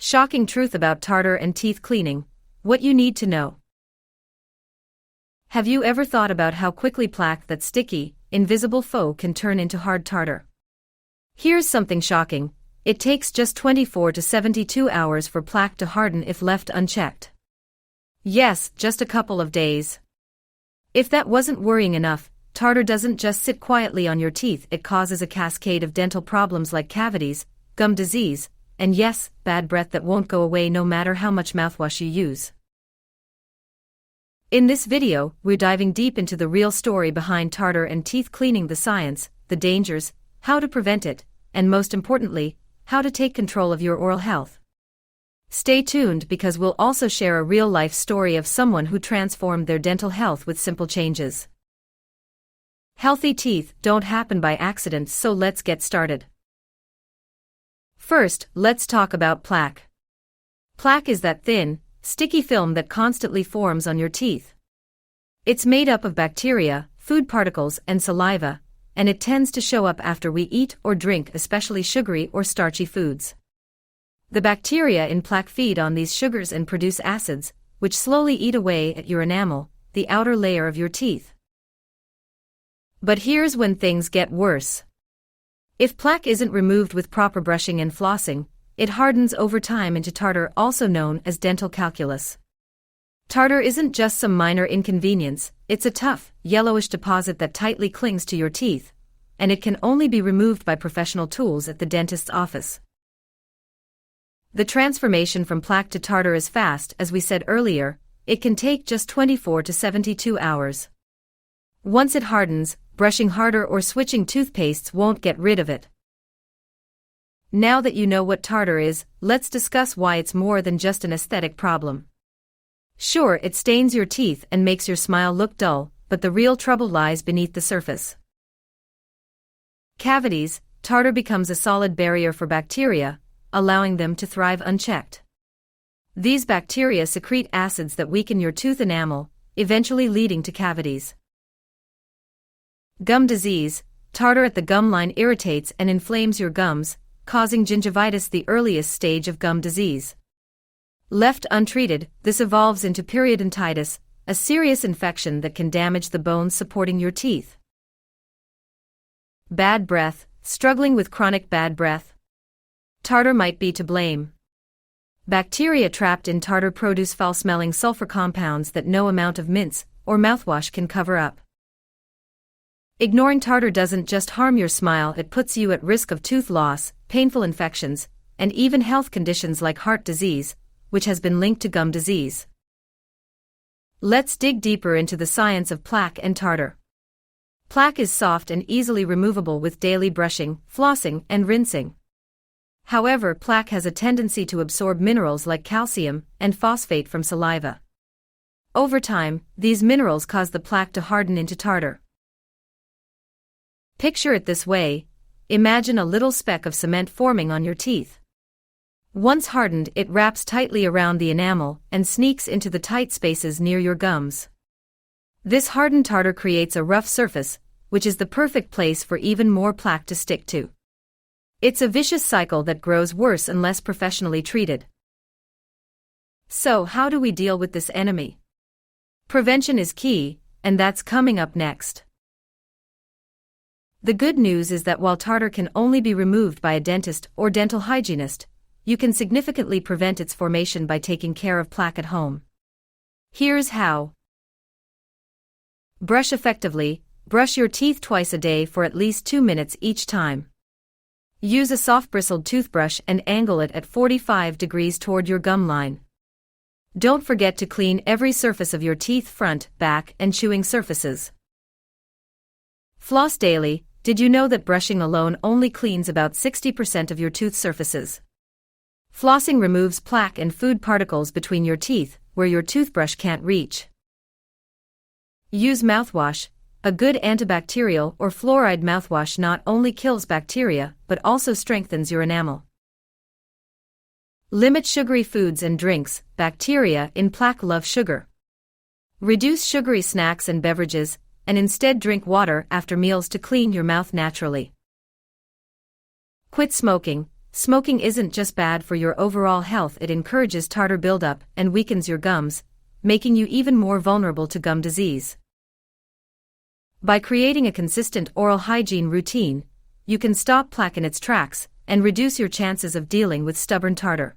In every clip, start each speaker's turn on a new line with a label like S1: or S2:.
S1: Shocking truth about tartar and teeth cleaning, what you need to know. Have you ever thought about how quickly plaque, that sticky, invisible foe, can turn into hard tartar? Here's something shocking. It takes just 24 to 72 hours for plaque to harden if left unchecked. Yes, just a couple of days. If that wasn't worrying enough, tartar doesn't just sit quietly on your teeth, it causes a cascade of dental problems like cavities, gum disease, and yes, bad breath that won't go away no matter how much mouthwash you use. In this video, we're diving deep into the real story behind tartar and teeth cleaning, the science, the dangers, how to prevent it, and most importantly, how to take control of your oral health. Stay tuned because we'll also share a real-life story of someone who transformed their dental health with simple changes. Healthy teeth don't happen by accident, so let's get started. First, let's talk about plaque. Plaque is that thin, sticky film that constantly forms on your teeth. It's made up of bacteria, food particles, and saliva, and it tends to show up after we eat or drink especially sugary or starchy foods. The bacteria in plaque feed on these sugars and produce acids, which slowly eat away at your enamel, the outer layer of your teeth. But here's when things get worse. If plaque isn't removed with proper brushing and flossing, it hardens over time into tartar, also known as dental calculus. Tartar isn't just some minor inconvenience, it's a tough, yellowish deposit that tightly clings to your teeth, and it can only be removed by professional tools at the dentist's office. The transformation from plaque to tartar is fast, as we said earlier, it can take just 24 to 72 hours. Once it hardens, brushing harder or switching toothpastes won't get rid of it. Now that you know what tartar is, let's discuss why it's more than just an aesthetic problem. Sure, it stains your teeth and makes your smile look dull, but the real trouble lies beneath the surface. Cavities. Tartar becomes a solid barrier for bacteria, allowing them to thrive unchecked. These bacteria secrete acids that weaken your tooth enamel, eventually leading to cavities. Gum disease. Tartar at the gum line irritates and inflames your gums, causing gingivitis, the earliest stage of gum disease. Left untreated, this evolves into periodontitis, a serious infection that can damage the bones supporting your teeth. Bad breath. Struggling with chronic bad breath? Tartar might be to blame. Bacteria trapped in tartar produce foul-smelling sulfur compounds that no amount of mints or mouthwash can cover up. Ignoring tartar doesn't just harm your smile, it puts you at risk of tooth loss, painful infections, and even health conditions like heart disease, which has been linked to gum disease. Let's dig deeper into the science of plaque and tartar. Plaque is soft and easily removable with daily brushing, flossing, and rinsing. However, plaque has a tendency to absorb minerals like calcium and phosphate from saliva. Over time, these minerals cause the plaque to harden into tartar. Picture it this way: imagine a little speck of cement forming on your teeth. Once hardened, it wraps tightly around the enamel and sneaks into the tight spaces near your gums. This hardened tartar creates a rough surface, which is the perfect place for even more plaque to stick to. It's a vicious cycle that grows worse unless professionally treated. So, how do we deal with this enemy? Prevention is key, and that's coming up next. The good news is that while tartar can only be removed by a dentist or dental hygienist, you can significantly prevent its formation by taking care of plaque at home. Here's how. Brush effectively. Brush your teeth twice a day for at least 2 minutes each time. Use a soft bristled toothbrush and angle it at 45 degrees toward your gum line. Don't forget to clean every surface of your teeth, front, back, and chewing surfaces. Floss daily. Did you know that brushing alone only cleans about 60% of your tooth surfaces? Flossing removes plaque and food particles between your teeth, where your toothbrush can't reach. Use mouthwash. A good antibacterial or fluoride mouthwash not only kills bacteria but also strengthens your enamel. Limit sugary foods and drinks. Bacteria in plaque love sugar. Reduce sugary snacks and beverages, and instead drink water after meals to clean your mouth naturally. Quit smoking. smoking isn't just bad for your overall health, it encourages tartar buildup and weakens your gums, making you even more vulnerable to gum disease. By creating a consistent oral hygiene routine, you can stop plaque in its tracks and reduce your chances of dealing with stubborn tartar.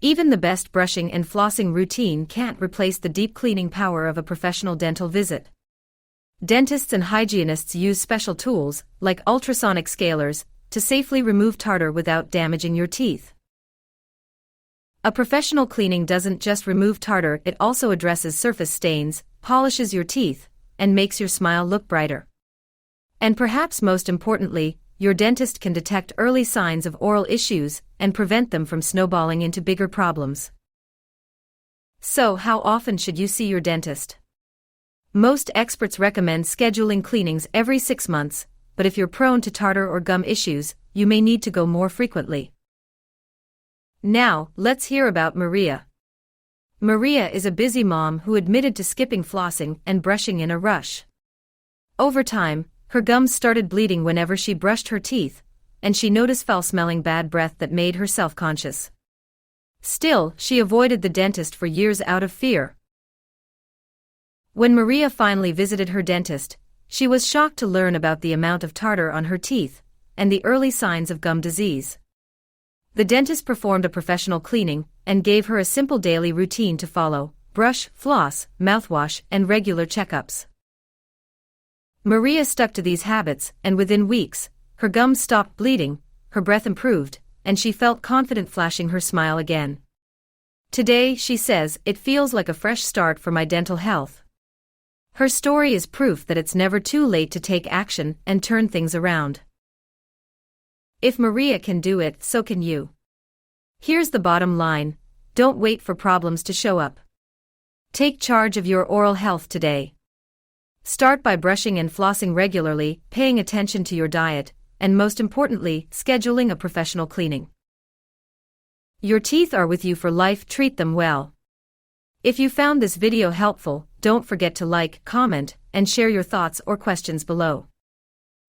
S1: Even the best brushing and flossing routine can't replace the deep cleaning power of a professional dental visit. Dentists and hygienists use special tools, like ultrasonic scalers, to safely remove tartar without damaging your teeth. A professional cleaning doesn't just remove tartar, it also addresses surface stains, polishes your teeth, and makes your smile look brighter. And perhaps most importantly, your dentist can detect early signs of oral issues and prevent them from snowballing into bigger problems. So, how often should you see your dentist? Most experts recommend scheduling cleanings every 6 months, but if you're prone to tartar or gum issues, you may need to go more frequently. Now, let's hear about Maria. Maria is a busy mom who admitted to skipping flossing and brushing in a rush. Over time, her gums started bleeding whenever she brushed her teeth, and she noticed foul-smelling bad breath that made her self-conscious. Still, she avoided the dentist for years out of fear. When Maria finally visited her dentist, she was shocked to learn about the amount of tartar on her teeth and the early signs of gum disease. The dentist performed a professional cleaning and gave her a simple daily routine to follow: brush, floss, mouthwash, and regular checkups. Maria stuck to these habits, and within weeks, her gums stopped bleeding, her breath improved, and she felt confident flashing her smile again. Today, she says, "It feels like a fresh start for my dental health." Her story is proof that it's never too late to take action and turn things around. If Maria can do it, so can you. Here's the bottom line: don't wait for problems to show up. Take charge of your oral health today. Start by brushing and flossing regularly, paying attention to your diet, and most importantly, scheduling a professional cleaning. Your teeth are with you for life, treat them well. If you found this video helpful, don't forget to like, comment, and share your thoughts or questions below.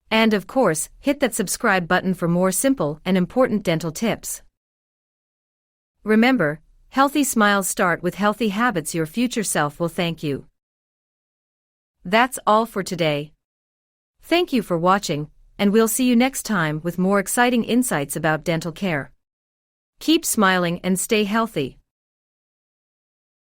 S1: And of course, hit that subscribe button for more simple and important dental tips. Remember, healthy smiles start with healthy habits. Your future self will thank you. That's all for today. Thank you for watching, and we'll see you next time with more exciting insights about dental care. Keep smiling and stay healthy.